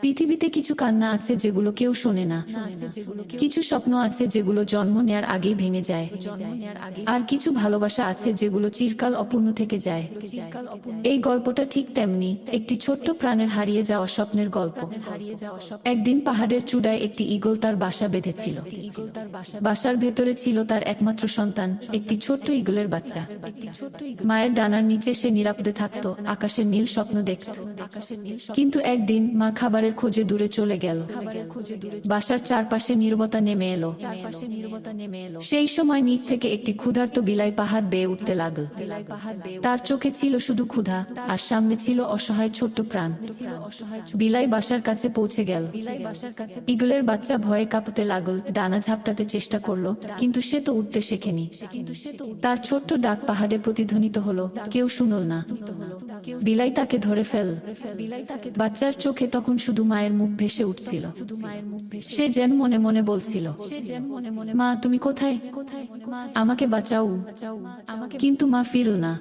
পৃথিবীতে কিছু কান্না আছে যেগুলো কেউ শোনে না, কিছু স্বপ্ন আছে যেগুলো জন্ম নেয়ার আগেই ভেঙে যায়, আর কিছু ভালোবাসা আছে যেগুলো চিরকাল অপূর্ণ থেকে যায়। এই গল্পটা ঠিক তেমনি, একটি ছোট্ট প্রাণের হারিয়ে যাওয়া স্বপ্নের গল্প। একদিন পাহাড়ের চূড়ায় একটি ঈগল তার বাসা বেঁধেছিল। বাসার ভেতরে ছিল তার একমাত্র সন্তান, একটি ছোট্ট ঈগলের বাচ্চা। মায়ের ডানার নিচে সে নিরাপদে থাকত, আকাশের নীল স্বপ্ন দেখত। কিন্তু একদিন মা খাবারের খোঁজে দূরে চলে গেল। বাসার চারপাশে নীরবতা নেমে এলো। সেই সময় নিচ থেকে একটি ক্ষুধার্ত বিলাই পাহাড় বেয়ে উঠতে লাগল। তার চোখে ছিল শুধু ক্ষুধা, আর সামনে ছিল অসহায় ছোট্ট প্রাণ। বিলাই বাসার কাছে পৌঁছে গেল। ঈগলের বাচ্চা ভয়ে কাঁপতে লাগল, ডানা ঝাপটাতে চেষ্টা করলো, কিন্তু সে তো উঠতে শেখেনি। তার ছোট্ট ডাক পাহাড়ে প্রতিধ্বনিত হলো, কেউ শুনল না। বিলাই তাকে ধরে ফেল। বাচ্চার চোখে তখন শুধু মায়ের মুখ ভেসে উঠছিল। সে যেন মনে মনে বলছিল, মা তুমি কোথায়, আমাকে বাঁচাও। কিন্তু মা ফিরল না।